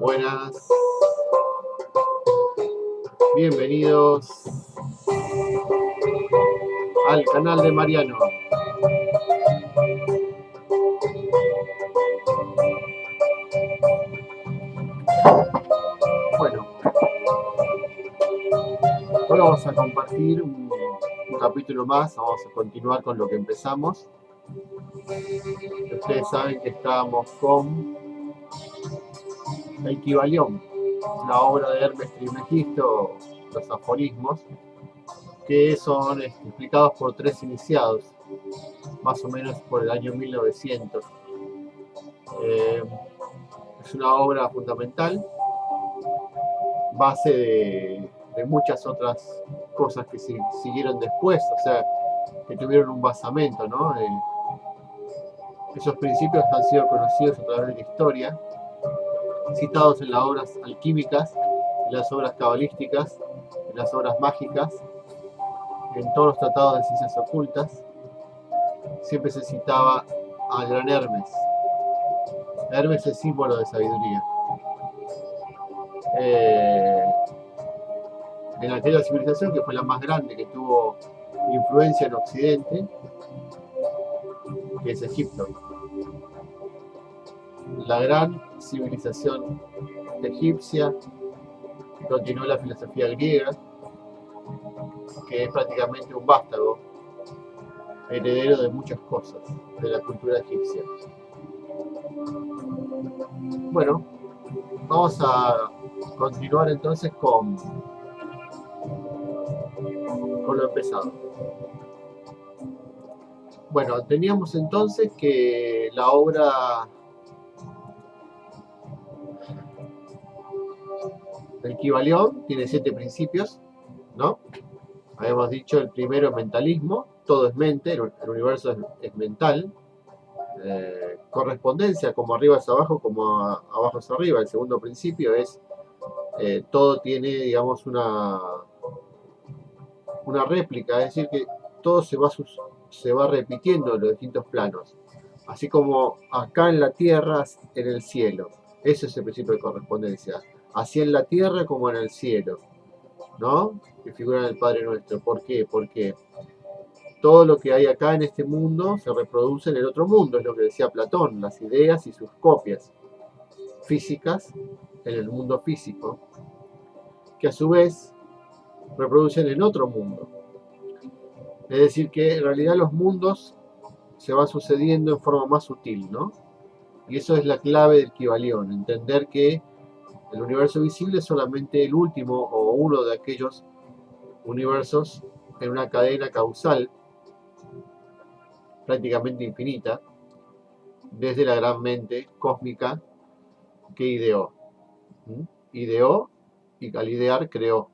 Buenas, bienvenidos al canal de Mariano. Bueno, hoy vamos a compartir un capítulo más, vamos a continuar con lo que empezamos. Ustedes saben que estábamos con el Kybalión, la obra de Hermes Trismegisto, los aforismos, que son explicados por tres iniciados, más o menos por el año 1900. Es una obra fundamental, base de muchas otras cosas que siguieron después, o sea, que tuvieron un basamento, ¿no? Esos principios han sido conocidos a través de la historia, citados en las obras alquímicas, en las obras cabalísticas, en las obras mágicas, en todos los tratados de ciencias ocultas. Siempre se citaba al gran Hermes. Hermes es símbolo de sabiduría. En aquella civilización que fue la más grande, que tuvo influencia en Occidente, que es Egipto. La gran civilización egipcia continuó la filosofía griega, que es prácticamente un vástago, heredero de muchas cosas de la cultura egipcia. Bueno, vamos a continuar entonces con lo empezado. Bueno, teníamos entonces que la obra del Kybalión tiene 7 principios, ¿no? Habíamos dicho el primero, mentalismo, todo es mente, el universo es mental. Correspondencia, como arriba es abajo, como abajo es arriba. El segundo principio es todo tiene, digamos, una réplica, es decir, que todo se va repitiendo en los distintos planos, así como acá en la tierra, en el cielo. Ese es el principio de correspondencia, así en la tierra como en el cielo, ¿no? Que figura en el Padre Nuestro. ¿Por qué? Porque todo lo que hay acá en este mundo se reproduce en el otro mundo, es lo que decía Platón, las ideas y sus copias físicas en el mundo físico, que a su vez reproducen en otro mundo. Es decir, que en realidad los mundos se van sucediendo en forma más sutil, ¿no? Y eso es la clave del Kybalión, entender que el universo visible es solamente el último o uno de aquellos universos en una cadena causal prácticamente infinita, desde la gran mente cósmica que ideó. Ideó y al idear creó.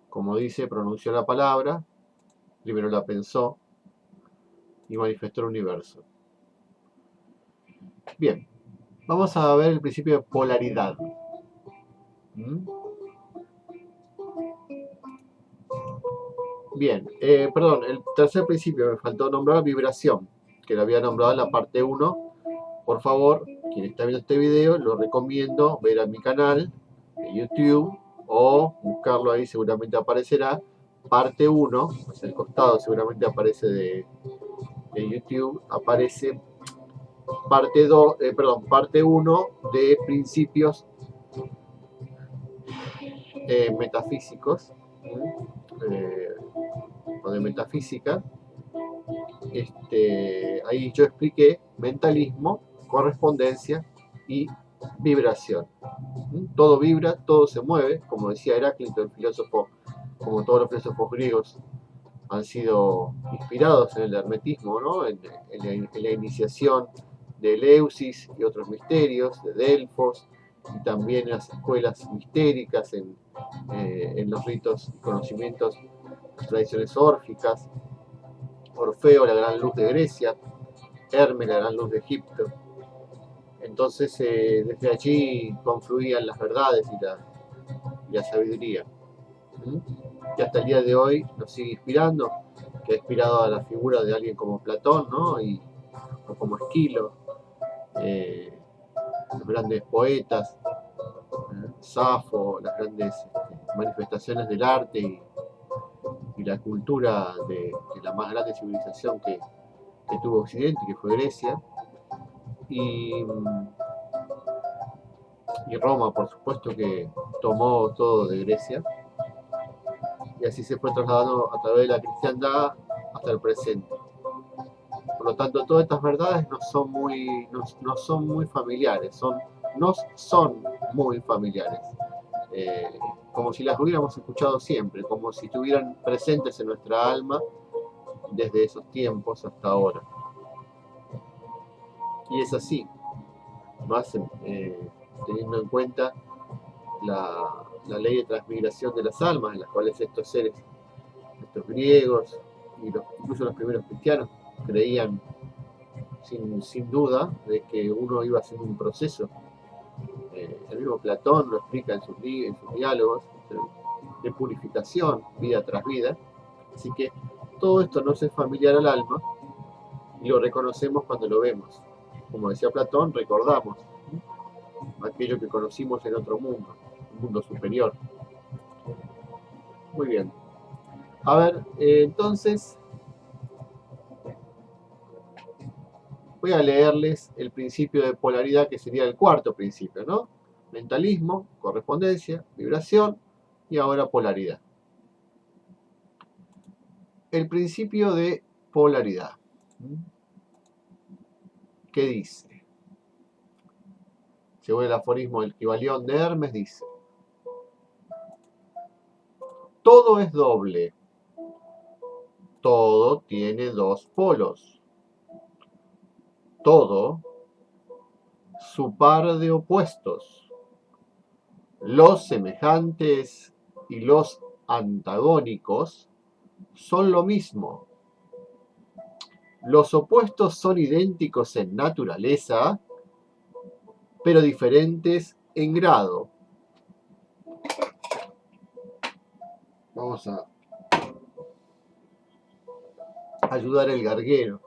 Como dice, pronunció la palabra, primero la pensó y manifestó el universo. Bien, vamos a ver el principio de polaridad. Bien, perdón, el tercer principio me faltó nombrar, vibración, que lo había nombrado en la parte 1. Por favor, quien está viendo este video, lo recomiendo ver a mi canal de YouTube o buscarlo ahí, seguramente aparecerá. Parte 1, hacia el costado seguramente aparece de YouTube, aparece parte 1 de principios metafísicos o de metafísica. Ahí yo expliqué mentalismo, correspondencia y vibración. Todo vibra, todo se mueve, como decía Heráclito, el filósofo, como todos los filósofos griegos han sido inspirados en el hermetismo, ¿no? en la iniciación de Eleusis y otros misterios, de Delfos, y también en las escuelas mistéricas, en los ritos y conocimientos, las tradiciones órficas. Orfeo, la gran luz de Grecia, Hermes, la gran luz de Egipto. Entonces, desde allí confluían las verdades y la sabiduría, que hasta el día de hoy nos sigue inspirando, que ha inspirado a la figura de alguien como Platón, ¿no? O como Esquilo, los grandes poetas, Safo, las grandes manifestaciones del arte y la cultura de la más grande civilización que tuvo Occidente, que fue Grecia, y, y Roma, por supuesto, que tomó todo de Grecia, y así se fue trasladando a través de la cristiandad hasta el presente. Por lo tanto, todas estas verdades no son muy familiares, nos son muy familiares. Como si las hubiéramos escuchado siempre, como si estuvieran presentes en nuestra alma desde esos tiempos hasta ahora. Y es así, más teniendo en cuenta la ley de transmigración de las almas, en las cuales estos seres, estos griegos y incluso los primeros cristianos creían sin duda de que uno iba haciendo un proceso. El mismo Platón lo explica en sus diálogos, de purificación, vida tras vida. Así que todo esto nos es familiar al alma y lo reconocemos cuando lo vemos. Como decía Platón, recordamos aquello que conocimos en otro mundo, un mundo superior. Muy bien. A ver, entonces voy a leerles el principio de polaridad, que sería el cuarto principio, ¿no? Mentalismo, correspondencia, vibración y ahora polaridad. El principio de polaridad. ¿Qué dice? Según el aforismo del Kybalión de Hermes, dice: todo es doble, todo tiene dos polos, todo su par de opuestos, los semejantes y los antagónicos son lo mismo. Los opuestos son idénticos en naturaleza, pero diferentes en grado. Vamos a ayudar el garguero.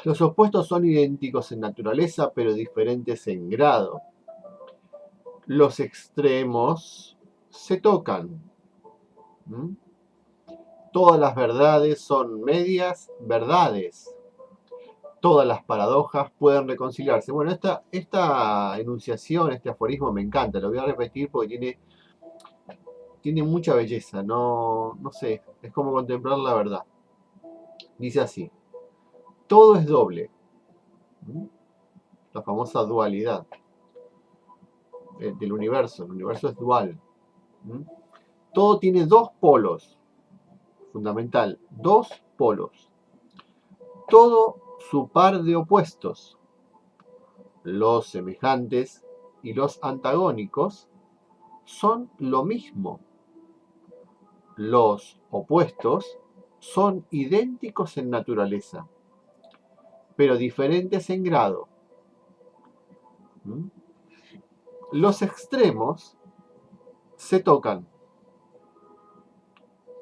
Los opuestos son idénticos en naturaleza, pero diferentes en grado. Los extremos se tocan. Todas las verdades son medias verdades. Todas las paradojas pueden reconciliarse. Bueno, esta enunciación, este aforismo me encanta. Lo voy a repetir porque tiene mucha belleza. No sé, es como contemplar la verdad. Dice así: todo es doble. La famosa dualidad del universo. El universo es dual. Todo tiene dos polos. Fundamental, dos polos. Todo su par de opuestos. Los semejantes y los antagónicos son lo mismo. Los opuestos son idénticos en naturaleza, pero diferentes en grado. Los extremos se tocan.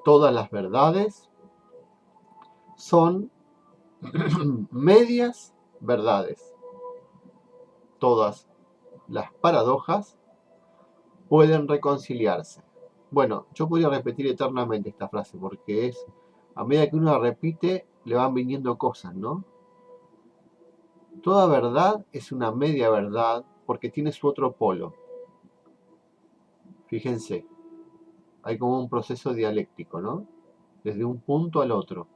Todas las verdades son medias verdades. Todas las paradojas pueden reconciliarse. Bueno, yo podría repetir eternamente esta frase porque a medida que uno la repite, le van viniendo cosas, ¿no? Toda verdad es una media verdad porque tiene su otro polo. Fíjense, hay como un proceso dialéctico, ¿no? Desde un punto al otro.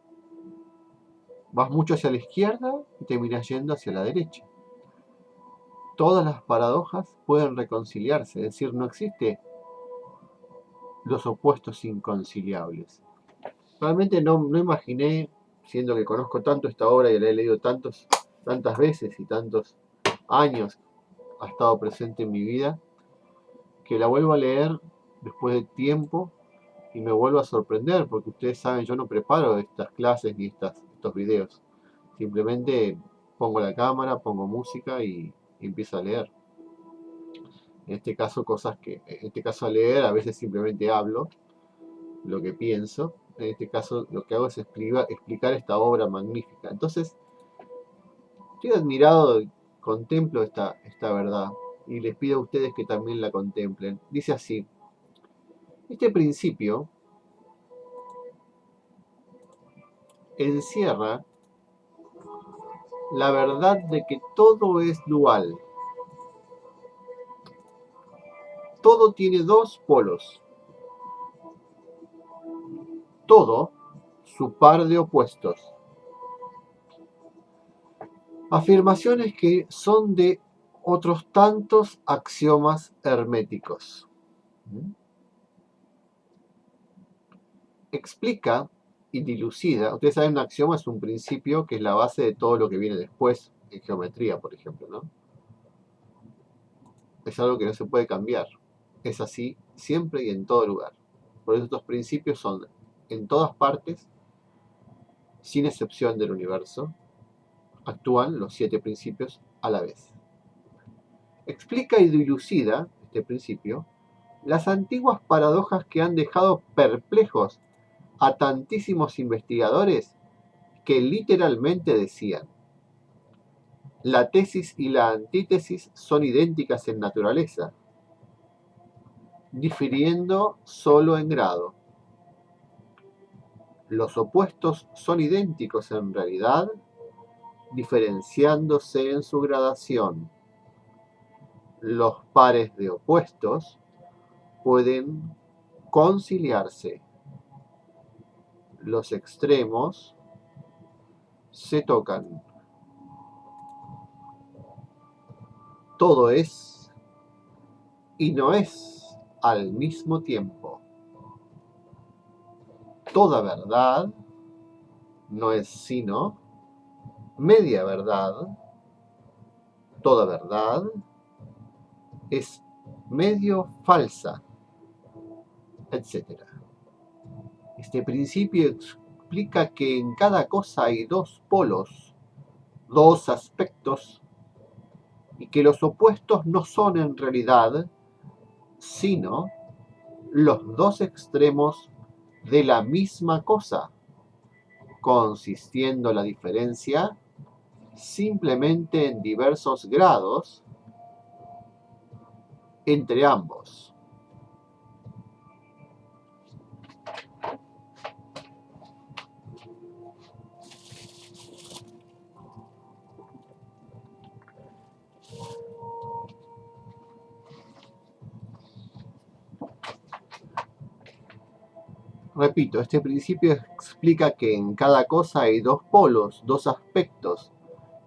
Vas mucho hacia la izquierda y terminas yendo hacia la derecha. Todas las paradojas pueden reconciliarse, es decir, no existe los opuestos inconciliables. Realmente no imaginé, siendo que conozco tanto esta obra y la he leído tantas veces y tantos años ha estado presente en mi vida, que la vuelvo a leer después de tiempo y me vuelvo a sorprender, porque ustedes saben, yo no preparo estas clases ni estos videos. Simplemente pongo la cámara, pongo música y empiezo a leer. En este caso, a leer, a veces simplemente hablo lo que pienso. En este caso, lo que hago es explicar esta obra magnífica. Entonces, estoy admirado contemplo esta verdad y les pido a ustedes que también la contemplen. Dice así: este principio encierra la verdad de que todo es dual. Todo tiene dos polos. Todo su par de opuestos. Afirmaciones que son de otros tantos axiomas herméticos. Explica y dilucida. Ustedes saben, un axioma es un principio que es la base de todo lo que viene después en geometría, por ejemplo, ¿no? Es algo que no se puede cambiar. Es así siempre y en todo lugar. Por eso estos principios son en todas partes, sin excepción del universo, actúan los 7 principios a la vez. Explica y dilucida este principio las antiguas paradojas que han dejado perplejos a tantísimos investigadores que literalmente decían: la tesis y la antítesis son idénticas en naturaleza, difiriendo solo en grado. Los opuestos son idénticos en realidad, diferenciándose en su gradación. Los pares de opuestos pueden conciliarse. Los extremos se tocan. Todo es y no es al mismo tiempo. Toda verdad no es sino media verdad. Toda verdad es medio falsa, etc. Este principio explica que en cada cosa hay dos polos, dos aspectos, y que los opuestos no son en realidad sino los dos extremos de la misma cosa, consistiendo la diferencia simplemente en diversos grados entre ambos. Repito, este principio explica que en cada cosa hay dos polos, dos aspectos,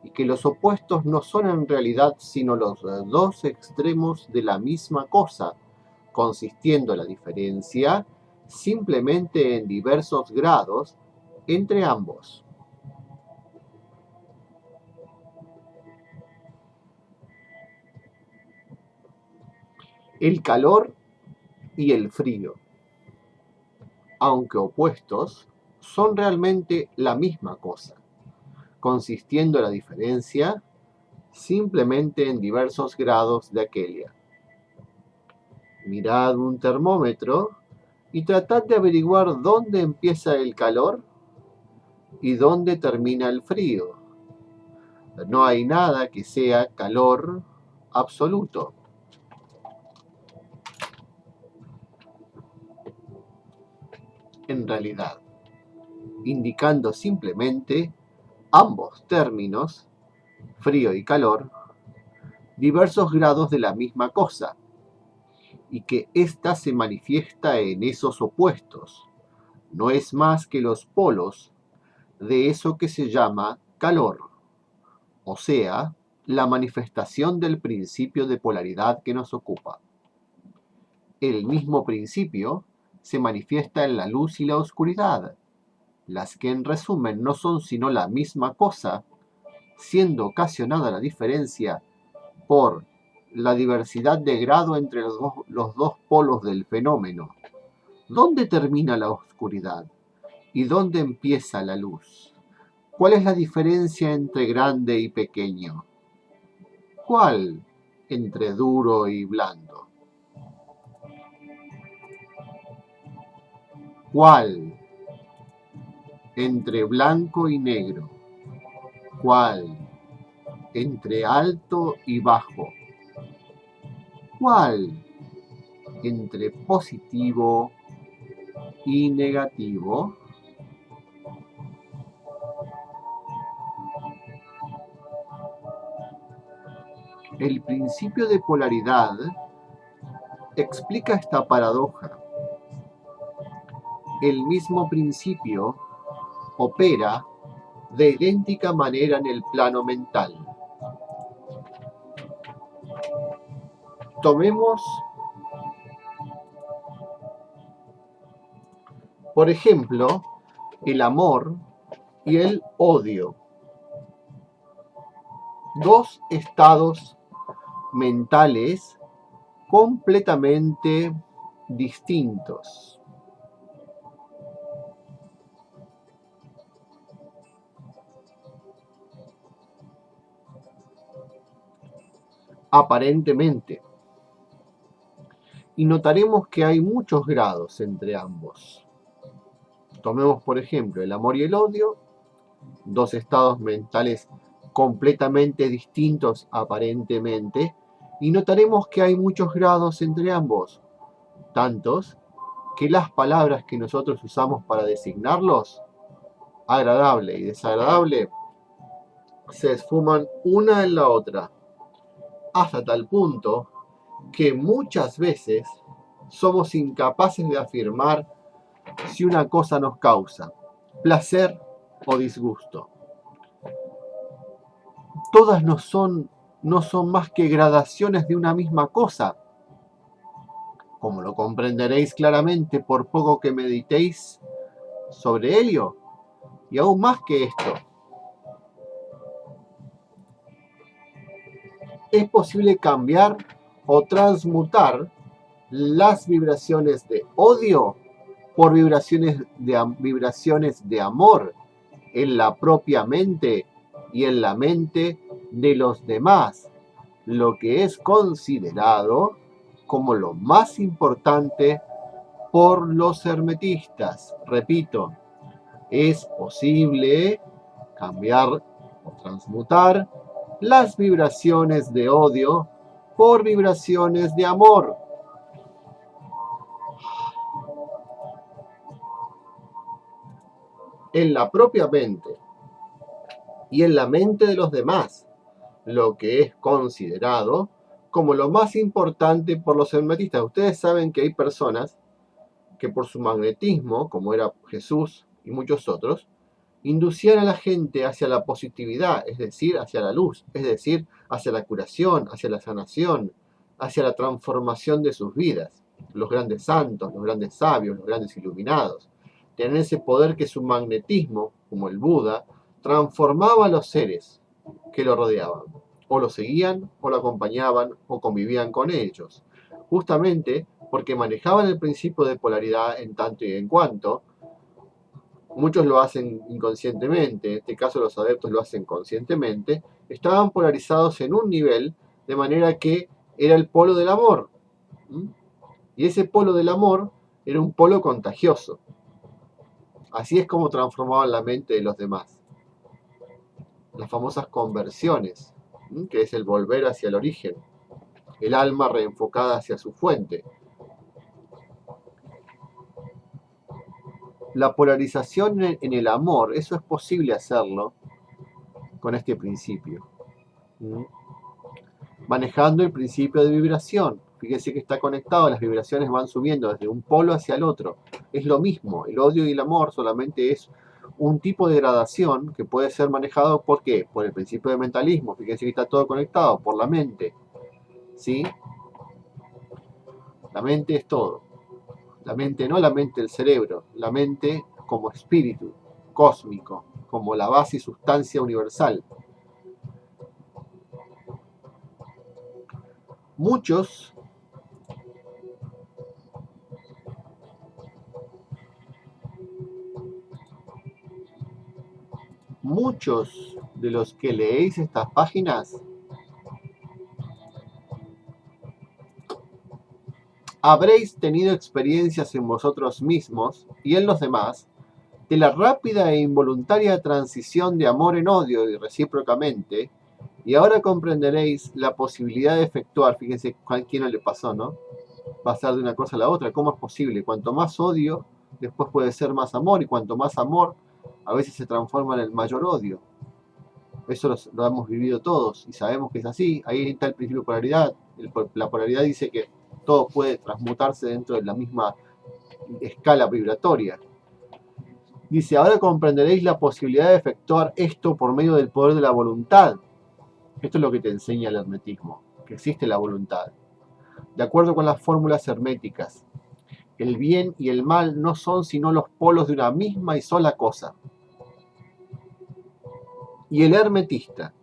y que los opuestos no son en realidad sino los dos extremos de la misma cosa, consistiendo la diferencia simplemente en diversos grados entre ambos. El calor y el frío, aunque opuestos, son realmente la misma cosa, consistiendo la diferencia simplemente en diversos grados de aquella. Mirad un termómetro y tratad de averiguar dónde empieza el calor y dónde termina el frío. No hay nada que sea calor absoluto. En realidad, indicando simplemente ambos términos, frío y calor, diversos grados de la misma cosa, y que ésta se manifiesta en esos opuestos. No es más que los polos de eso que se llama calor, o sea, la manifestación del principio de polaridad que nos ocupa. El mismo principio se manifiesta en la luz y la oscuridad, las que en resumen no son sino la misma cosa, siendo ocasionada la diferencia por la diversidad de grado entre los dos polos del fenómeno. ¿Dónde termina la oscuridad? ¿Y dónde empieza la luz? ¿Cuál es la diferencia entre grande y pequeño? ¿Cuál entre duro y blando? ¿Cuál entre blanco y negro? ¿Cuál entre alto y bajo? ¿Cuál entre positivo y negativo? El principio de polaridad explica esta paradoja. El mismo principio opera de idéntica manera en el plano mental. Tomemos, por ejemplo, el amor y el odio. Dos estados mentales completamente distintos. Aparentemente. Y notaremos que hay muchos grados entre ambos. Tomemos, por ejemplo, el amor y el odio, dos estados mentales completamente distintos aparentemente, y notaremos que hay muchos grados entre ambos, tantos que las palabras que nosotros usamos para designarlos, agradable y desagradable, se esfuman una en la otra, hasta tal punto que muchas veces somos incapaces de afirmar si una cosa nos causa placer o disgusto. Todas no son más que gradaciones de una misma cosa, como lo comprenderéis claramente por poco que meditéis sobre ello. Y aún más que esto, es posible cambiar o transmutar las vibraciones de odio por vibraciones de amor en la propia mente y en la mente de los demás, lo que es considerado como lo más importante por los hermetistas. Repito, es posible cambiar o transmutar las vibraciones de odio por vibraciones de amor. En la propia mente y en la mente de los demás, lo que es considerado como lo más importante por los hermetistas. Ustedes saben que hay personas que por su magnetismo, como era Jesús y muchos otros, inducían a la gente hacia la positividad, es decir, hacia la luz, es decir, hacia la curación, hacia la sanación, hacia la transformación de sus vidas. Los grandes santos, los grandes sabios, los grandes iluminados, tenían ese poder que su magnetismo, como el Buda, transformaba a los seres que lo rodeaban, o lo seguían, o lo acompañaban, o convivían con ellos, justamente porque manejaban el principio de polaridad en tanto y en cuanto. Muchos lo hacen inconscientemente, en este caso los adeptos lo hacen conscientemente, estaban polarizados en un nivel de manera que era el polo del amor. Y ese polo del amor era un polo contagioso. Así es como transformaban la mente de los demás. Las famosas conversiones, que es el volver hacia el origen, el alma reenfocada hacia su fuente. La polarización en el amor, eso es posible hacerlo con este principio. Manejando el principio de vibración. Fíjense que está conectado, las vibraciones van subiendo desde un polo hacia el otro. Es lo mismo, el odio y el amor solamente es un tipo de gradación que puede ser manejado, ¿por qué? Por el principio de mentalismo. Fíjense que está todo conectado, por la mente. ¿Sí? La mente es todo. La mente, no la mente del cerebro, la mente como espíritu cósmico, como la base y sustancia universal. Muchos de los que leéis estas páginas habréis tenido experiencias en vosotros mismos y en los demás de la rápida e involuntaria transición de amor en odio y recíprocamente Y ahora comprenderéis la posibilidad de efectuar, fíjense a quién no le pasó, ¿no? Pasar de una cosa a la otra, ¿cómo es posible? Cuanto más odio, después puede ser más amor, y cuanto más amor, a veces se transforma en el mayor odio. Eso lo hemos vivido todos y sabemos que es así. Ahí está el principio de polaridad. La polaridad dice que todo puede transmutarse dentro de la misma escala vibratoria. Dice, ahora comprenderéis la posibilidad de efectuar esto por medio del poder de la voluntad. Esto es lo que te enseña el hermetismo, que existe la voluntad. De acuerdo con las fórmulas herméticas, el bien y el mal no son sino los polos de una misma y sola cosa. Y el hermetista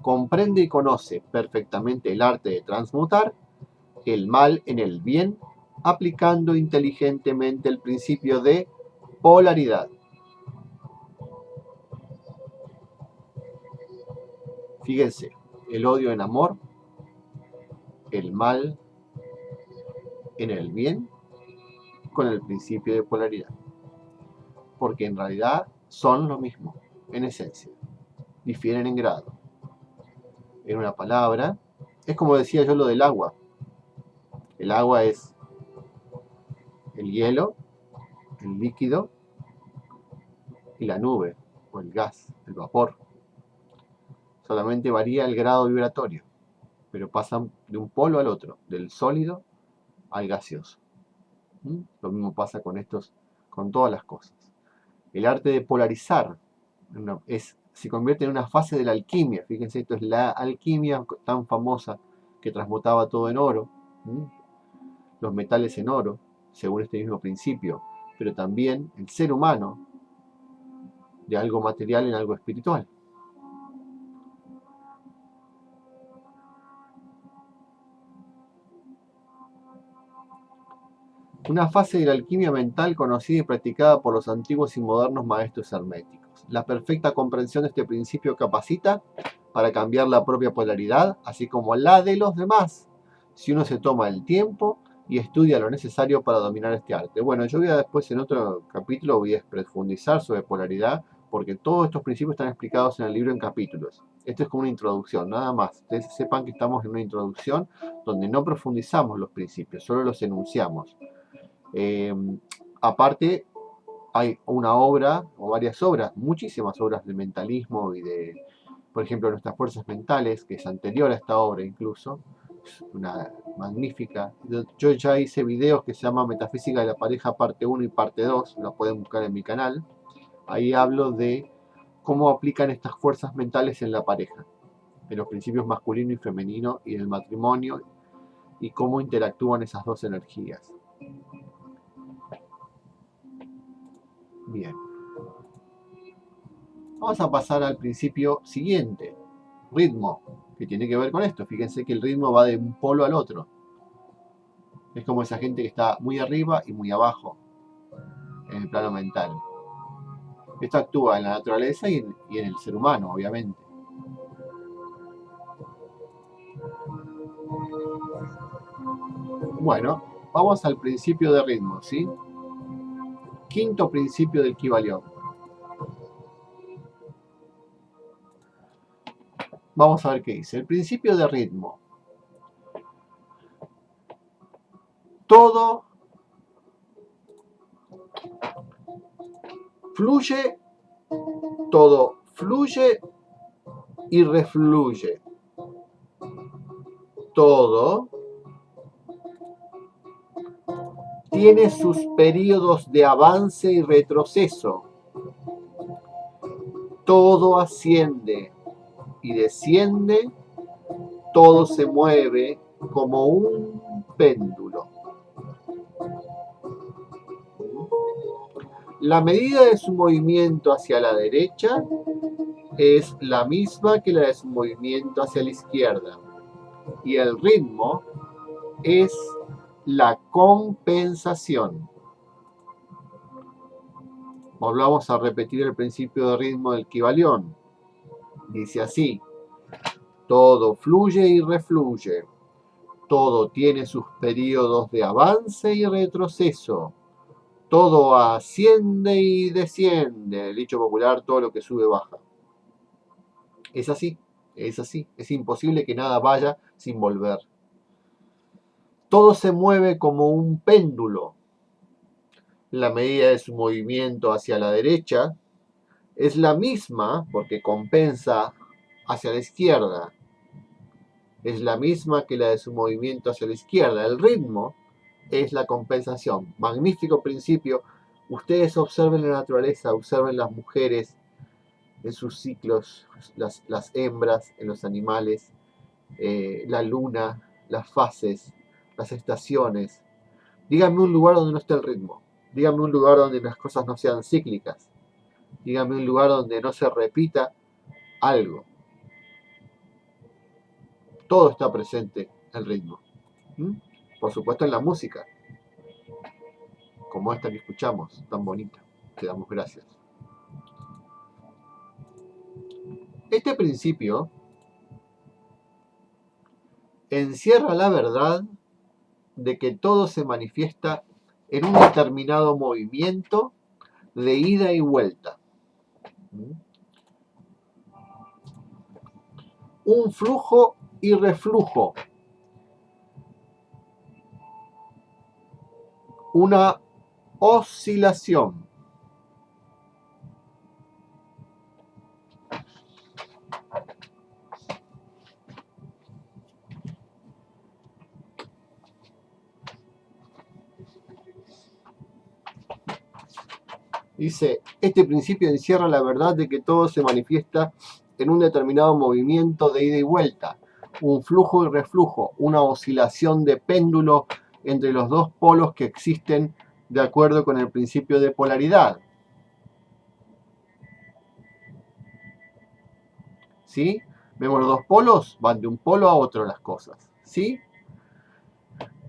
comprende y conoce perfectamente el arte de transmutar el mal en el bien, aplicando inteligentemente el principio de polaridad. Fíjense, el odio en amor, el mal en el bien, con el principio de polaridad. Porque en realidad son lo mismo, en esencia. Difieren en grado. En una palabra, es como decía yo lo del agua. El agua es el hielo, el líquido y la nube, o el gas, el vapor. Solamente varía el grado vibratorio, pero pasan de un polo al otro, del sólido al gaseoso. Lo mismo pasa con todas las cosas. El arte de polarizar se convierte en una fase de la alquimia. Fíjense, esto es la alquimia tan famosa que transmutaba todo en oro, los metales en oro, según este mismo principio, pero también el ser humano de algo material en algo espiritual. Una fase de la alquimia mental conocida y practicada por los antiguos y modernos maestros herméticos. La perfecta comprensión de este principio capacita para cambiar la propia polaridad, así como la de los demás, si uno se toma el tiempo y estudia lo necesario para dominar este arte. Bueno, yo después en otro capítulo voy a profundizar sobre polaridad, porque todos estos principios están explicados en el libro en capítulos. Esto es como una introducción, nada más. Ustedes sepan que estamos en una introducción donde no profundizamos los principios, solo los enunciamos. Aparte, hay una obra o varias obras, muchísimas obras de mentalismo y de, por ejemplo, nuestras fuerzas mentales, que es anterior a esta obra incluso, es una magnífica. Yo ya hice videos que se llaman Metafísica de la Pareja parte 1 y parte 2, lo pueden buscar en mi canal. Ahí hablo de cómo aplican estas fuerzas mentales en la pareja, en los principios masculino y femenino y en el matrimonio, y cómo interactúan esas dos energías. Bien. Vamos a pasar al principio siguiente, ritmo, que tiene que ver con esto. Fíjense que el ritmo va de un polo al otro. Es como esa gente que está muy arriba y muy abajo en el plano mental. Esto actúa en la naturaleza y en el ser humano, obviamente. Bueno, vamos al principio de ritmo, ¿sí? Quinto principio del Kybalión. Vamos a ver qué dice. El principio de ritmo. Todo fluye, todo fluye y refluye. Todo tiene sus periodos de avance y retroceso. Todo asciende y desciende, todo se mueve como un péndulo. La medida de su movimiento hacia la derecha es la misma que la de su movimiento hacia la izquierda. Y el ritmo es la compensación. Volvamos a repetir el principio de ritmo del Kybalión. Dice así: todo fluye y refluye. Todo tiene sus periodos de avance y retroceso. Todo asciende y desciende. El dicho popular, todo lo que sube baja. Es así, es así. Es imposible que nada vaya sin volver. Todo se mueve como un péndulo. La medida de su movimiento hacia la derecha es la misma, porque compensa, hacia la izquierda. Es la misma que la de su movimiento hacia la izquierda. El ritmo es la compensación. Magnífico principio. Ustedes observen la naturaleza, observen las mujeres en sus ciclos, las hembras en los animales, la luna, las fases, las estaciones. Díganme un lugar donde no esté el ritmo. Díganme un lugar donde las cosas no sean cíclicas. Díganme un lugar donde no se repita algo. Todo está presente, el ritmo. ¿Mm? Por supuesto en la música, como esta que escuchamos, tan bonita. Que damos gracias. Este principio encierra la verdad de que todo se manifiesta en un determinado movimiento de ida y vuelta. Un flujo y reflujo. Una oscilación. Dice, este principio encierra la verdad de que todo se manifiesta en un determinado movimiento de ida y vuelta, un flujo y reflujo, una oscilación de péndulo entre los dos polos que existen de acuerdo con el principio de polaridad. ¿Sí? Vemos los dos polos, van de un polo a otro las cosas. ¿Sí?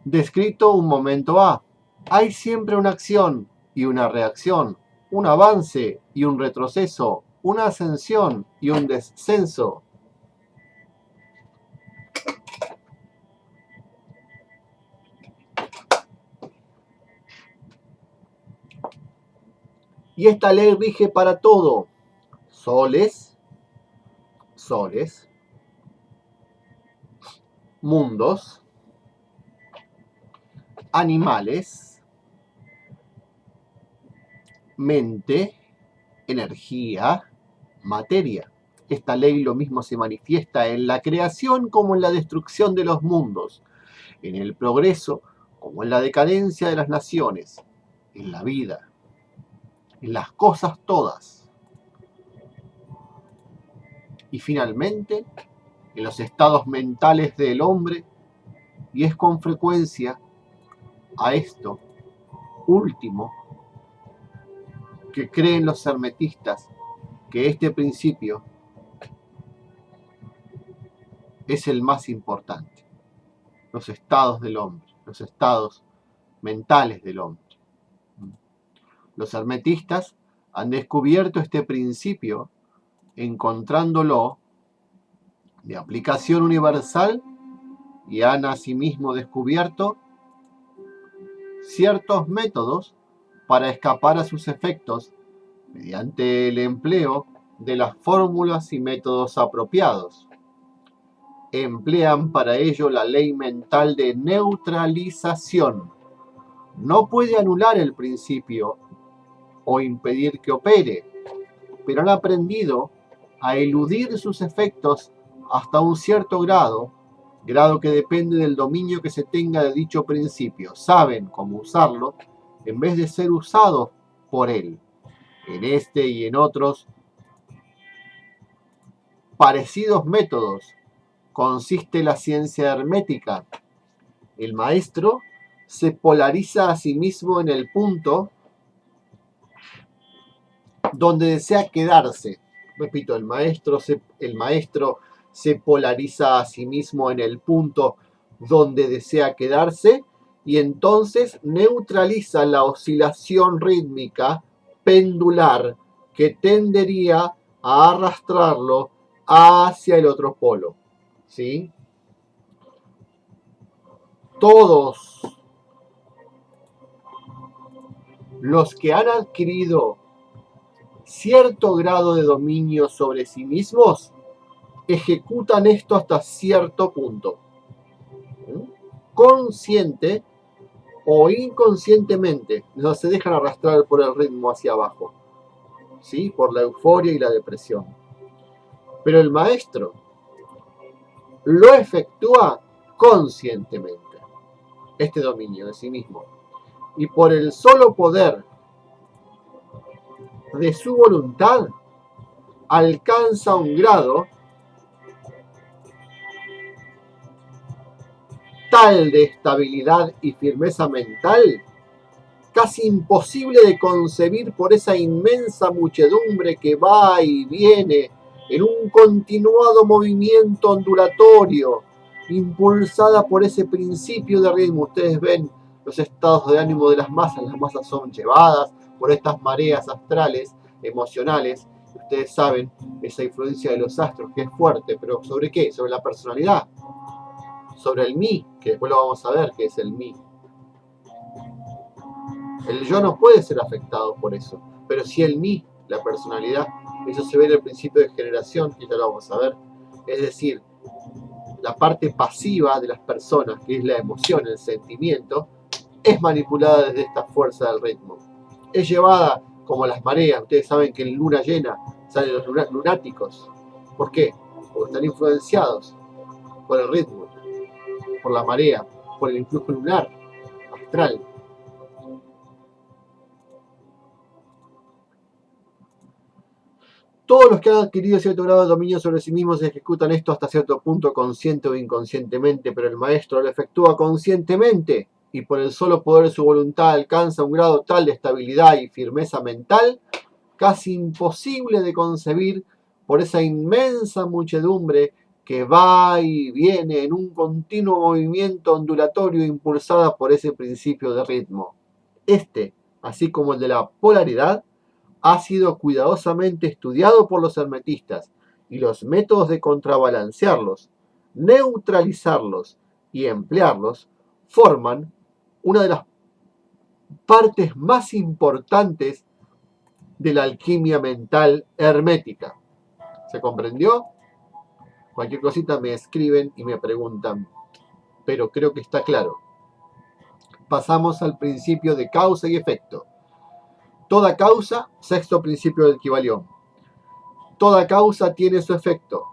Descrito un momento A. Hay siempre una acción y una reacción, un avance y un retroceso, una ascensión y un descenso. Y esta ley rige para todo. Soles, mundos, animales, mente, energía, materia. Esta ley lo mismo se manifiesta en la creación como en la destrucción de los mundos, en el progreso como en la decadencia de las naciones, en la vida, en las cosas todas. Y finalmente, en los estados mentales del hombre, y es con frecuencia a esto último que creen los hermetistas que este principio es el más importante. Los estados del hombre, los estados mentales del hombre. Los hermetistas han descubierto este principio encontrándolo de aplicación universal y han asimismo descubierto ciertos métodos para escapar a sus efectos mediante el empleo de las fórmulas y métodos apropiados. Emplean para ello la ley mental de neutralización. No puede anular el principio o impedir que opere, pero han aprendido a eludir sus efectos hasta un cierto grado que depende del dominio que se tenga de dicho principio. Saben cómo usarlo en vez de ser usados por él. En este y en otros parecidos métodos consiste la ciencia hermética. El maestro se polariza a sí mismo en el punto donde desea quedarse. Repito, el maestro se polariza a sí mismo en el punto donde desea quedarse y entonces neutraliza la oscilación rítmica pendular que tendería a arrastrarlo hacia el otro polo. ¿Sí? Todos los que han adquirido cierto grado de dominio sobre sí mismos ejecutan esto hasta cierto punto. Consciente o inconscientemente, no se dejan arrastrar por el ritmo hacia abajo, ¿sí? Por la euforia y la depresión. Pero el maestro lo efectúa conscientemente, este dominio de sí mismo. Y por el solo poder de su voluntad, alcanza un grado tal de estabilidad y firmeza mental, casi imposible de concebir por esa inmensa muchedumbre que va y viene en un continuado movimiento ondulatorio, impulsada por ese principio de ritmo. Ustedes ven los estados de ánimo de las masas son llevadas por estas mareas astrales, emocionales. Ustedes saben esa influencia de los astros que es fuerte, pero ¿sobre qué? Sobre la personalidad, sobre el mí, que después lo vamos a ver que es el mí. El yo no puede ser afectado por eso, pero sí el mí, la personalidad. Eso se ve en el principio de generación, que ya lo vamos a ver. Es decir, la parte pasiva de las personas, que es la emoción, el sentimiento, es manipulada desde esta fuerza del ritmo. Es llevada como las mareas. Ustedes saben que en luna llena salen los lunáticos. ¿Por qué? Porque están influenciados por el ritmo, por la marea, por el influjo lunar, astral. Todos los que han adquirido cierto grado de dominio sobre sí mismos ejecutan esto hasta cierto punto, consciente o inconscientemente, pero el maestro lo efectúa conscientemente y por el solo poder de su voluntad alcanza un grado tal de estabilidad y firmeza mental, casi imposible de concebir por esa inmensa muchedumbre que va y viene en un continuo movimiento ondulatorio impulsada por ese principio de ritmo. Este, así como el de la polaridad, ha sido cuidadosamente estudiado por los hermetistas y los métodos de contrabalancearlos, neutralizarlos y emplearlos forman una de las partes más importantes de la alquimia mental hermética. ¿Se comprendió? Cualquier cosita me escriben y me preguntan, pero creo que está claro. Pasamos al principio de causa y efecto. Toda causa, sexto principio del Kybalión. Toda causa tiene su efecto.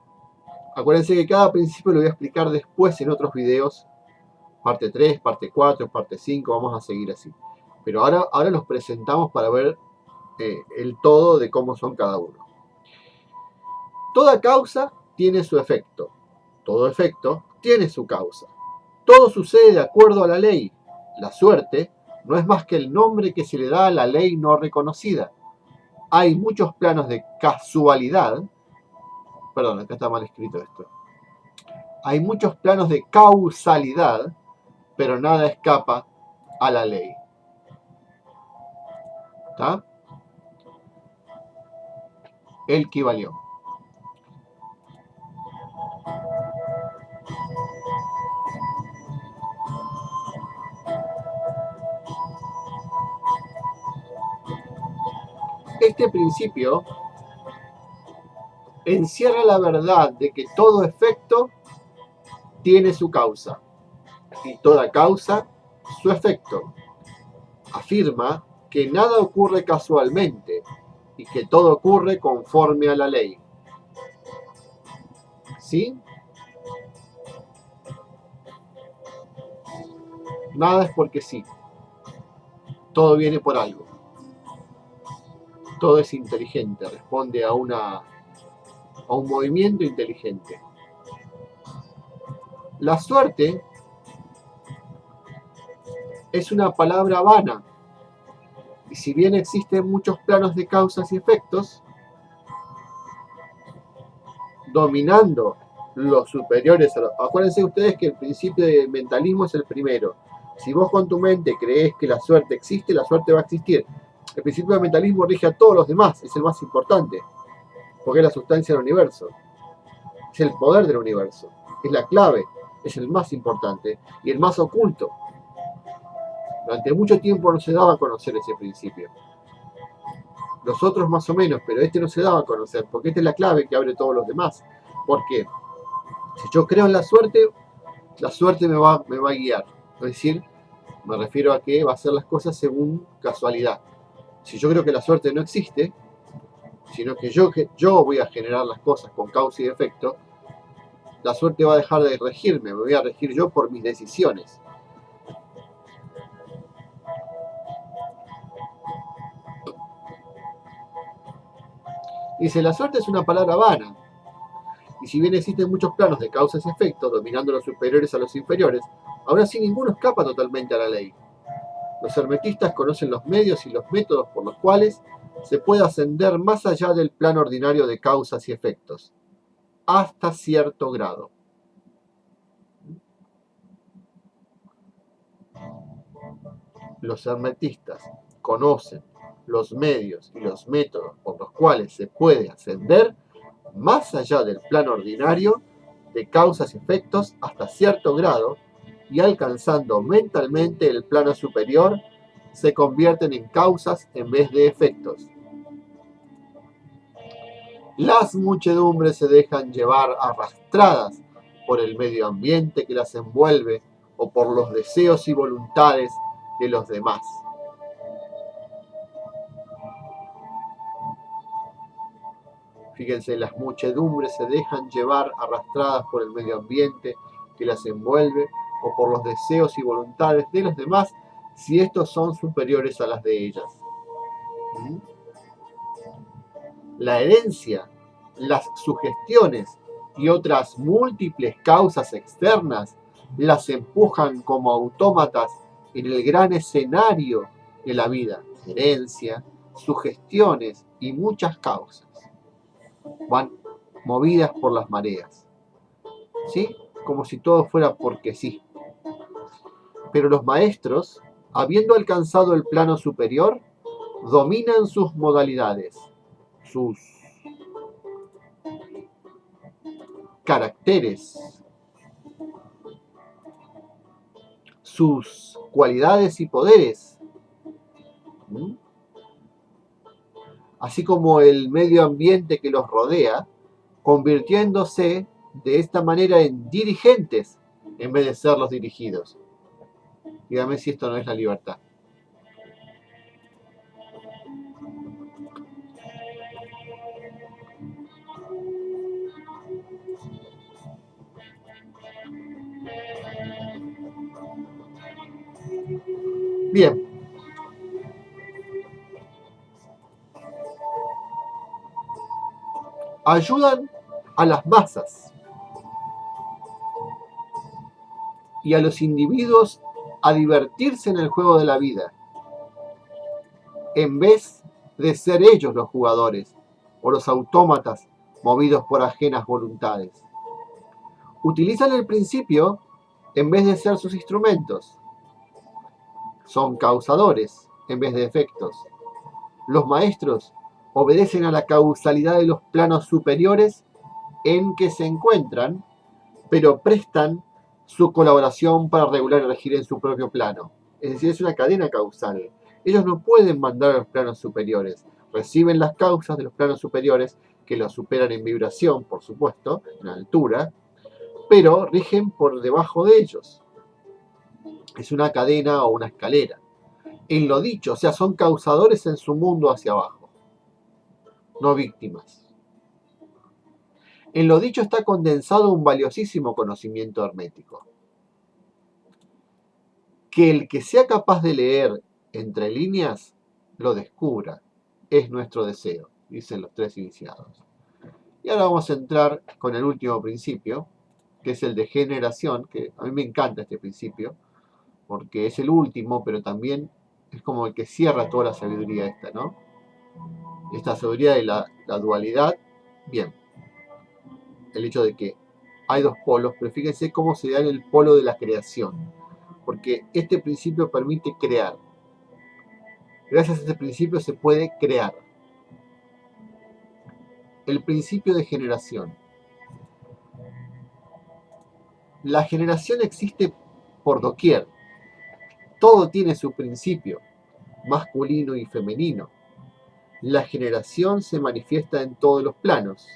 Acuérdense que cada principio lo voy a explicar después en otros videos. Parte 3, parte 4, parte 5, vamos a seguir así. Pero ahora los presentamos para ver el todo de cómo son cada uno. Toda causa tiene su efecto. Todo efecto tiene su causa. Todo sucede de acuerdo a la ley. La suerte no es más que el nombre que se le da a la ley no reconocida. Hay muchos planos de casualidad. Perdón, acá está mal escrito esto. Hay muchos planos de causalidad, pero nada escapa a la ley. ¿Está? El Kybalión. Este principio encierra la verdad de que todo efecto tiene su causa y toda causa su efecto. Afirma que nada ocurre casualmente y que todo ocurre conforme a la ley. ¿Sí? Nada es porque sí. Todo viene por algo. Todo es inteligente, responde a un movimiento inteligente. La suerte es una palabra vana, y si bien existen muchos planos de causas y efectos, dominando los superiores, acuérdense ustedes que el principio del mentalismo es el primero. Si vos con tu mente crees que la suerte existe, la suerte va a existir. El principio del mentalismo rige a todos los demás, es el más importante, porque es la sustancia del universo, es el poder del universo, es la clave, es el más importante y el más oculto. Durante mucho tiempo no se daba a conocer ese principio. Los otros más o menos, pero este no se daba a conocer, porque esta es la clave que abre todos los demás. ¿Por qué? Si yo creo en la suerte me va a guiar. Es decir, me refiero a que va a hacer las cosas según casualidad. Si yo creo que la suerte no existe, sino que yo voy a generar las cosas con causa y efecto, la suerte va a dejar de regirme, me voy a regir yo por mis decisiones. Dice, la suerte es una palabra vana, y si bien existen muchos planos de causas y efectos, dominando los superiores a los inferiores, aún así ninguno escapa totalmente a la ley. Los hermetistas conocen los medios y los métodos por los cuales se puede ascender más allá del plano ordinario de causas y efectos, hasta cierto grado. Los hermetistas conocen los medios y los métodos por los cuales se puede ascender más allá del plano ordinario de causas y efectos hasta cierto grado, y alcanzando mentalmente el plano superior, se convierten en causas en vez de efectos. Las muchedumbres se dejan llevar arrastradas por el medio ambiente que las envuelve o por los deseos y voluntades de los demás. Fíjense, las muchedumbres se dejan llevar arrastradas por el medio ambiente que las envuelve o por los deseos y voluntades de los demás, si estos son superiores a las de ellas. La herencia, las sugestiones y otras múltiples causas externas las empujan como autómatas en el gran escenario de la vida. Herencia, sugestiones y muchas causas van movidas por las mareas, ¿sí? Como si todo fuera porque sí. Pero los maestros, habiendo alcanzado el plano superior, dominan sus modalidades, sus caracteres, sus cualidades y poderes, así como el medio ambiente que los rodea, convirtiéndose de esta manera en dirigentes en vez de ser los dirigidos. Dígame si esto no es la libertad. Bien. Ayudan a las masas y a los individuos a divertirse en el juego de la vida, en vez de ser ellos los jugadores o los autómatas movidos por ajenas voluntades. Utilizan el principio en vez de ser sus instrumentos. Son causadores en vez de efectos. Los maestros obedecen a la causalidad de los planos superiores en que se encuentran, pero prestan su colaboración para regular y regir en su propio plano. Es decir, es una cadena causal. Ellos no pueden mandar a los planos superiores. Reciben las causas de los planos superiores, que los superan en vibración, por supuesto, en altura, pero rigen por debajo de ellos. Es una cadena o una escalera. En lo dicho, o sea, son causadores en su mundo hacia abajo, no víctimas. En lo dicho está condensado un valiosísimo conocimiento hermético. Que el que sea capaz de leer entre líneas lo descubra, es nuestro deseo, dicen los tres iniciados. Y ahora vamos a entrar con el último principio, que es el de generación, que a mí me encanta este principio, porque es el último, pero también es como el que cierra toda la sabiduría esta, ¿no? Esta sabiduría de la dualidad. Bien, el hecho de que hay dos polos, pero fíjense cómo se da en el polo de la creación, porque este principio permite crear. Gracias a este principio se puede crear. El principio de generación. La generación existe por doquier. Todo tiene su principio, masculino y femenino. La generación se manifiesta en todos los planos.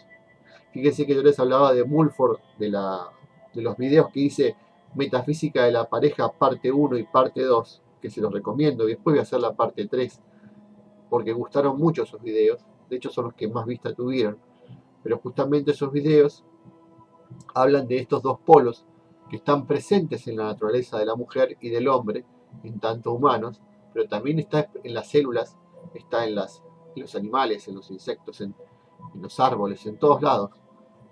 Fíjense que yo les hablaba de Mulford, de los videos que hice Metafísica de la Pareja, parte 1 y parte 2, que se los recomiendo, y después voy a hacer la parte 3, porque gustaron mucho esos videos, de hecho son los que más vista tuvieron, pero justamente esos videos hablan de estos dos polos que están presentes en la naturaleza de la mujer y del hombre, en tanto humanos, pero también está en las células, está en los animales, en los insectos, en los árboles, en todos lados,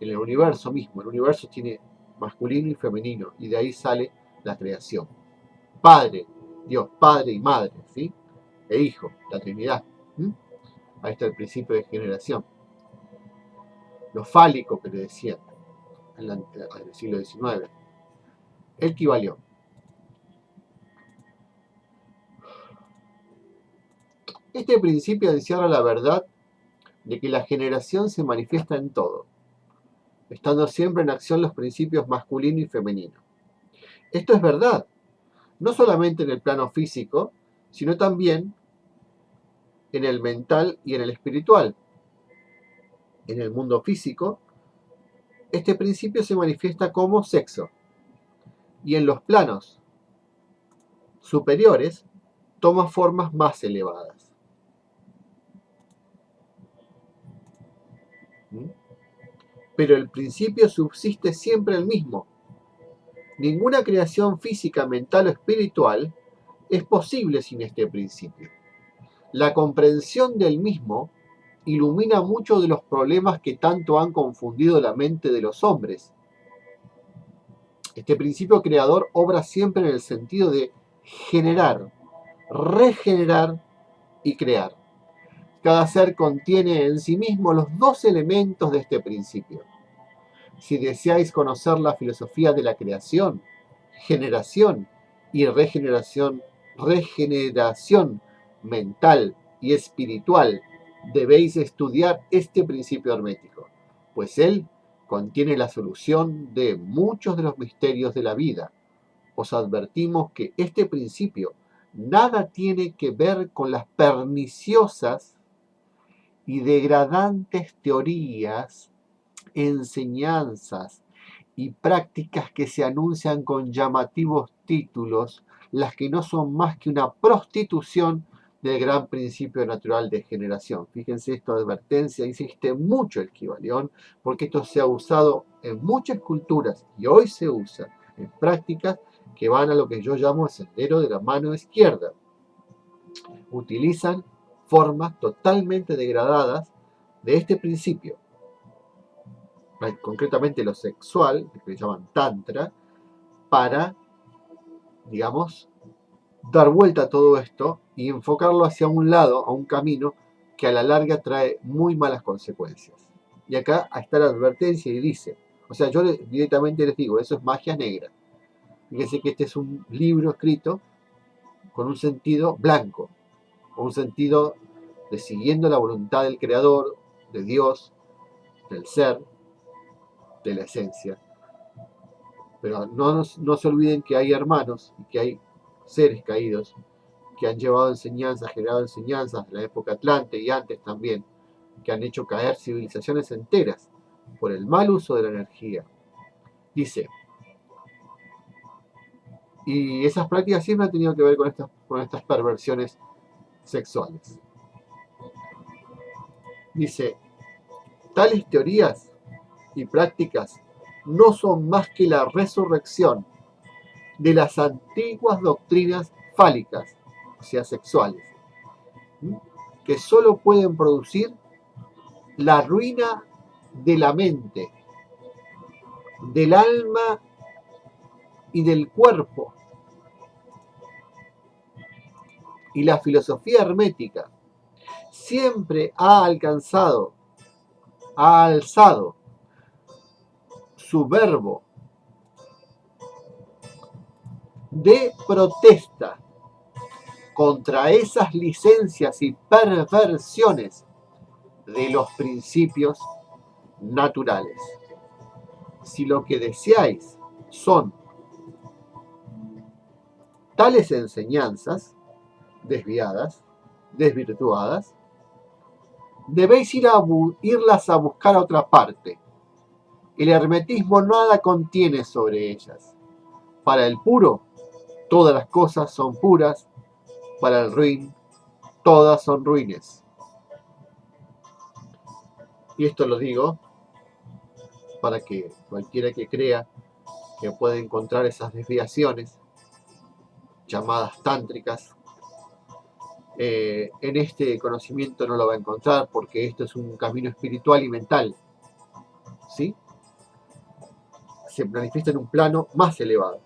en el universo mismo. El universo tiene masculino y femenino, y de ahí sale la creación. Padre, Dios, Padre y Madre, ¿sí? E Hijo, la Trinidad. Ahí está el principio de generación. Lo fálico que le decían en el siglo XIX. El Kybalión. Este principio encierra la verdad de que la generación se manifiesta en todo, estando siempre en acción los principios masculino y femenino. Esto es verdad, no solamente en el plano físico, sino también en el mental y en el espiritual. En el mundo físico, este principio se manifiesta como sexo, y en los planos superiores toma formas más elevadas. Pero el principio subsiste siempre el mismo. Ninguna creación física, mental o espiritual es posible sin este principio. La comprensión del mismo ilumina muchos de los problemas que tanto han confundido la mente de los hombres. Este principio creador obra siempre en el sentido de generar, regenerar y crear. Cada ser contiene en sí mismo los dos elementos de este principio. Si deseáis conocer la filosofía de la creación, generación y regeneración mental y espiritual, debéis estudiar este principio hermético, pues él contiene la solución de muchos de los misterios de la vida. Os advertimos que este principio nada tiene que ver con las perniciosas y degradantes teorías, enseñanzas y prácticas que se anuncian con llamativos títulos, las que no son más que una prostitución del gran principio natural de generación. Fíjense, esta advertencia insiste mucho el Kybalión, porque esto se ha usado en muchas culturas y hoy se usa en prácticas que van a lo que yo llamo el sendero de la mano izquierda. Utilizan formas totalmente degradadas de este principio, concretamente lo sexual, que le llaman tantra, para, digamos, dar vuelta a todo esto y enfocarlo hacia un lado, a un camino que a la larga trae muy malas consecuencias. Y acá está la advertencia y dice, o sea, yo directamente les digo, eso es magia negra. Fíjense que este es un libro escrito con un sentido blanco, con un sentido de siguiendo la voluntad del Creador, de Dios, del ser, de la esencia. Pero no se olviden que hay hermanos y que hay seres caídos que han llevado enseñanzas, generado enseñanzas de la época Atlante y antes también, que han hecho caer civilizaciones enteras por el mal uso de la energía. Dice, y esas prácticas siempre han tenido que ver con estas perversiones sexuales. Dice, tales teorías y prácticas no son más que la resurrección de las antiguas doctrinas fálicas, o sea, sexuales, que solo pueden producir la ruina de la mente, del alma y del cuerpo. Y la filosofía hermética siempre ha alzado su verbo de protesta contra esas licencias y perversiones de los principios naturales. Si lo que deseáis son tales enseñanzas desviadas, desvirtuadas, debéis irlas a buscar a otra parte, El hermetismo nada contiene sobre ellas. Para el puro, todas las cosas son puras. Para el ruin, todas son ruines. Y esto lo digo para que cualquiera que crea que puede encontrar esas desviaciones llamadas tántricas, en este conocimiento no lo va a encontrar, porque esto es un camino espiritual y mental, ¿sí? Se manifiesta en un plano más elevado.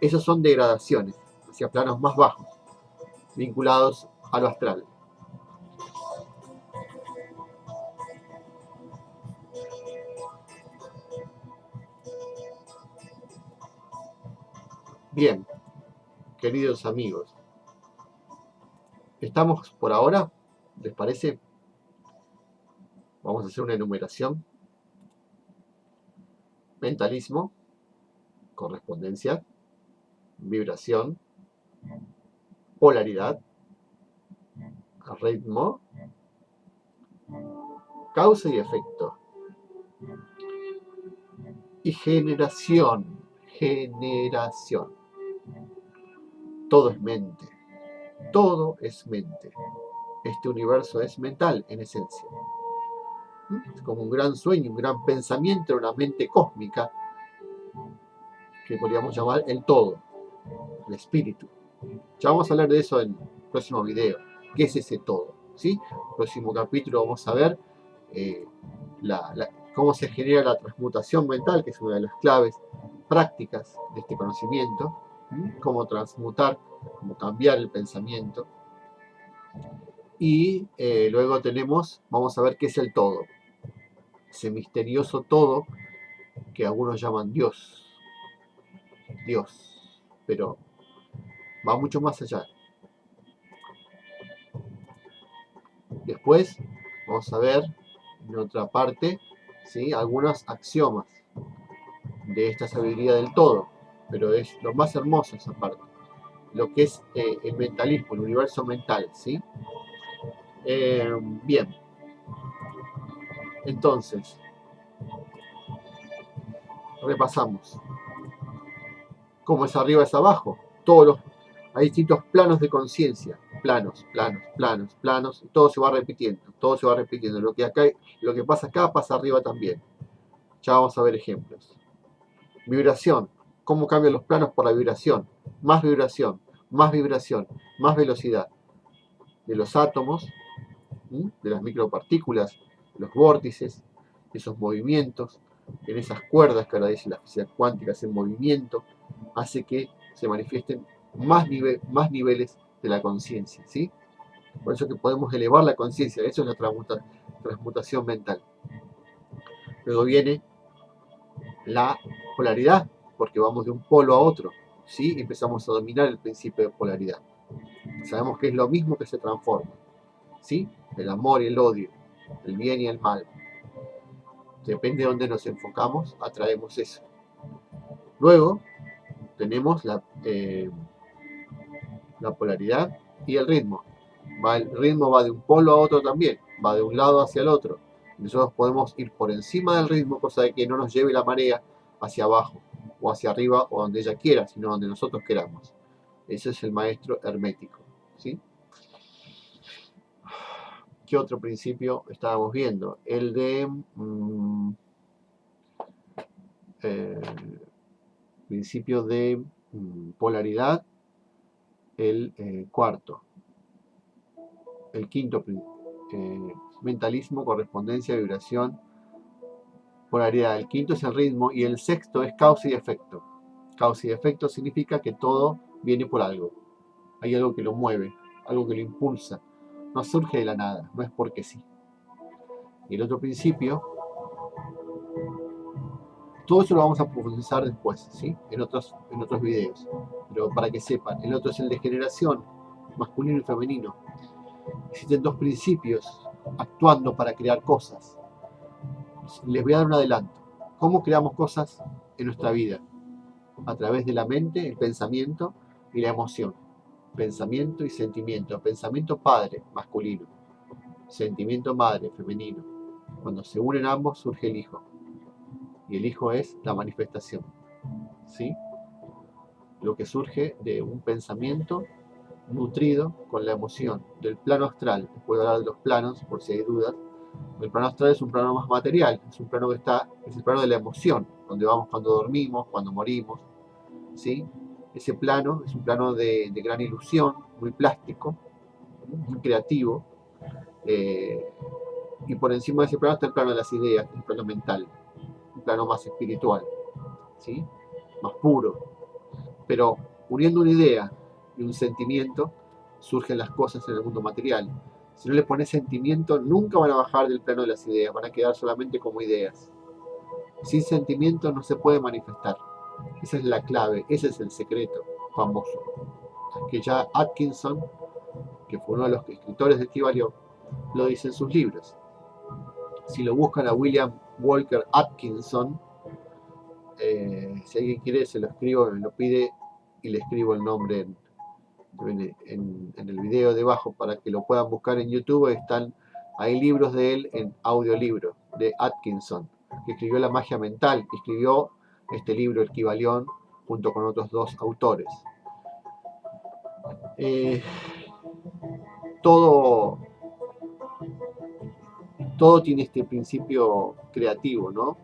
Esos son degradaciones hacia planos más bajos, vinculados a lo astral. Bien, queridos amigos, estamos por ahora, ¿les parece? Vamos a hacer una enumeración. Mentalismo, correspondencia, vibración, polaridad, ritmo, causa y efecto, y generación. Generación. Todo es mente. Todo es mente. Este universo es mental en esencia. Es como un gran sueño, un gran pensamiento, una mente cósmica que podríamos llamar el todo, el espíritu. Ya vamos a hablar de eso en el próximo video. ¿Qué es ese todo? ¿Sí? Próximo capítulo vamos a ver cómo se genera la transmutación mental, que es una de las claves prácticas de este conocimiento. Cómo transmutar, cómo cambiar el pensamiento. Y luego vamos a ver qué es el todo. Ese misterioso todo que algunos llaman Dios. Dios. Pero va mucho más allá. Después vamos a ver en otra parte, ¿sí?, algunos axiomas de esta sabiduría del todo, pero es lo más hermoso esa parte, lo que es el mentalismo, el universo mental, ¿sí? Bien, entonces repasamos. Como es arriba es abajo, hay distintos planos de conciencia, planos, y todo se va repitiendo, lo que pasa acá pasa arriba también. Ya vamos a ver ejemplos. Vibración, cómo cambian los planos por la vibración, más vibración, más vibración, más velocidad de los átomos, de las micropartículas, de los vórtices, esos movimientos, en esas cuerdas que ahora dice la física cuántica, ese movimiento hace que se manifiesten más niveles de la conciencia, ¿sí? Por eso que podemos elevar la conciencia, eso es la transmutación mental. Luego viene la polaridad, porque vamos de un polo a otro, ¿sí? Y empezamos a dominar el principio de polaridad. Sabemos que es lo mismo que se transforma, ¿sí? El amor y el odio, el bien y el mal. Depende de dónde nos enfocamos, atraemos eso. Luego tenemos la polaridad y el ritmo. El ritmo va de un polo a otro también, va de un lado hacia el otro. Nosotros podemos ir por encima del ritmo, cosa de que no nos lleve la marea hacia abajo, o hacia arriba, o donde ella quiera, sino donde nosotros queramos. Ese es el maestro hermético, ¿sí? ¿Qué otro principio estábamos viendo? El de principio de polaridad, el cuarto. El quinto, mentalismo, correspondencia, vibración, polaridad. El quinto es el ritmo y el sexto es causa y efecto. Causa y efecto significa que todo viene por algo. Hay algo que lo mueve, algo que lo impulsa. No surge de la nada, no es porque sí. Y el otro principio, todo eso lo vamos a profundizar después, ¿sí? En otros videos. Pero para que sepan, el otro es el de generación, masculino y femenino. Existen dos principios actuando para crear cosas. Les voy a dar un adelanto. ¿Cómo creamos cosas en nuestra vida? A través de la mente, el pensamiento y la emoción. Pensamiento y sentimiento. Pensamiento padre, masculino. Sentimiento madre, femenino. Cuando se unen ambos surge el hijo. y el hijo es la manifestación, ¿sí? Lo que surge de un pensamiento nutrido con la emoción del plano astral. Puedo hablar de los planos por si hay dudas. El plano astral es un plano más material, es un plano es el plano de la emoción, donde vamos cuando dormimos, cuando morimos, ¿sí? Ese plano es un plano de gran ilusión, muy plástico, muy creativo, y por encima de ese plano está el plano de las ideas, el plano mental, un plano más espiritual, ¿sí? Más puro. Pero uniendo una idea y un sentimiento, surgen las cosas en el mundo material. Si no le pones sentimiento, nunca van a bajar del plano de las ideas, van a quedar solamente como ideas. Sin sentimiento no se puede manifestar. Esa es la clave, ese es el secreto famoso. Que ya Atkinson, que fue uno de los escritores de Kybalión, lo dice en sus libros. Si lo buscan a William Walker Atkinson, si alguien quiere se lo escribo, me lo pide y le escribo el nombre en el video debajo para que lo puedan buscar en YouTube. Hay libros de él en audiolibro de Atkinson, que escribió La magia mental, que escribió este libro, El Kybalión, junto con otros dos autores. Todo tiene este principio creativo, ¿no?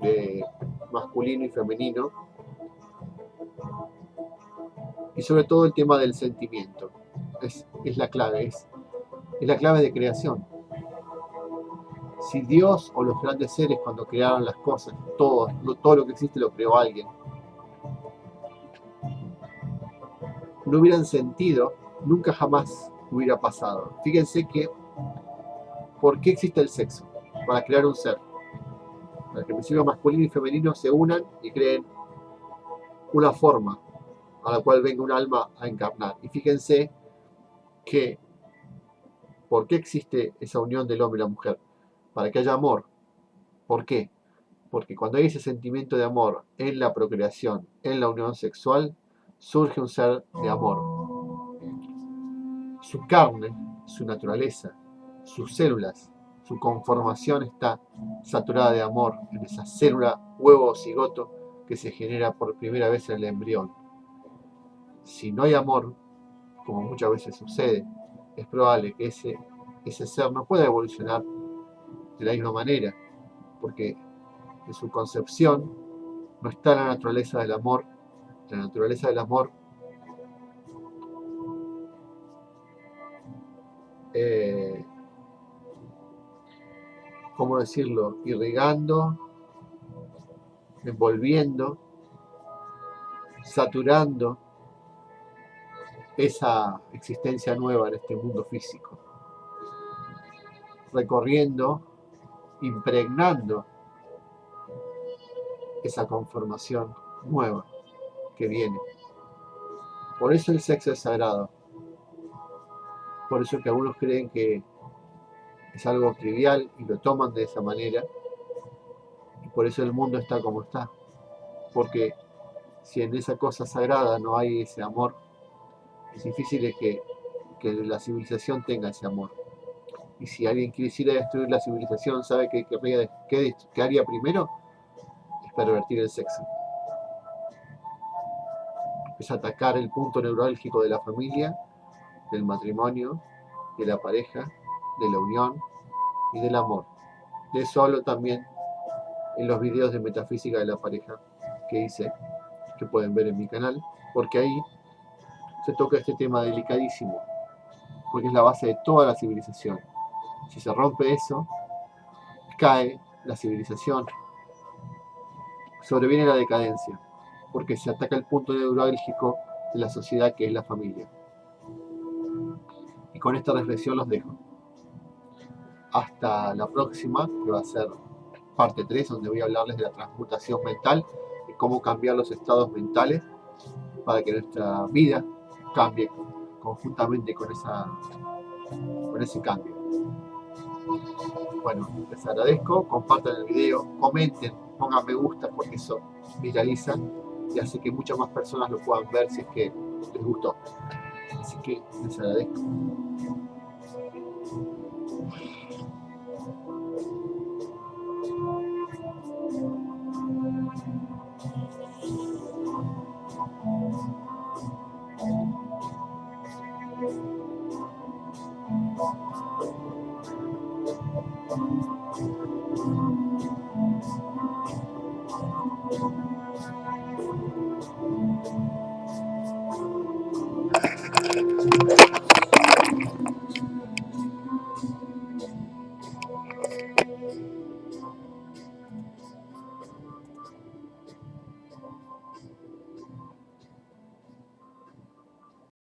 De masculino y femenino, y sobre todo el tema del sentimiento. Es la clave, es la clave de creación. Si Dios o los grandes seres cuando crearon las cosas, todo lo que existe lo creó alguien, no hubieran sentido, nunca jamás hubiera pasado. Fíjense que, ¿por qué existe el sexo? Para crear un ser. Para que el principio masculino y femenino se unan y creen una forma a la cual venga un alma a encarnar. Y fíjense que, ¿por qué existe esa unión del hombre y la mujer? Para que haya amor. ¿Por qué? Porque cuando hay ese sentimiento de amor en la procreación, en la unión sexual, surge un ser de amor. Su carne, su naturaleza, sus células, su conformación está saturada de amor en esa célula huevo o cigoto que se genera por primera vez en el embrión. Si no hay amor, como muchas veces sucede, es probable que ese ser no pueda evolucionar de la misma manera, porque en su concepción no está la naturaleza del amor. La naturaleza del amor ¿cómo decirlo? Irrigando, envolviendo, saturando esa existencia nueva en este mundo físico, recorriendo, impregnando esa conformación nueva que viene. Por eso el sexo es sagrado. Por eso que algunos creen que es algo trivial y lo toman de esa manera. Y por eso el mundo está como está. Porque si en esa cosa sagrada no hay ese amor, es difícil que la civilización tenga ese amor. Y si alguien quisiera destruir la civilización, ¿sabe qué haría primero? Es pervertir el sexo. Es atacar el punto neurálgico de la familia, del matrimonio, de la pareja, de la unión y del amor. De eso hablo también en los videos de metafísica de la pareja que hice, que pueden ver en mi canal, porque ahí se toca este tema delicadísimo, porque es la base de toda la civilización. Si se rompe eso, cae la civilización, sobreviene la decadencia, porque se ataca el punto neurálgico de la sociedad, que es la familia. Y con esta reflexión los dejo. Hasta la próxima, que va a ser parte 3, donde voy a hablarles de la transmutación mental y cómo cambiar los estados mentales para que nuestra vida cambie conjuntamente con ese cambio. Bueno, les agradezco, compartan el video, comenten, pongan me gusta, porque eso viraliza y hace que muchas más personas lo puedan ver si es que les gustó. Así que les agradezco.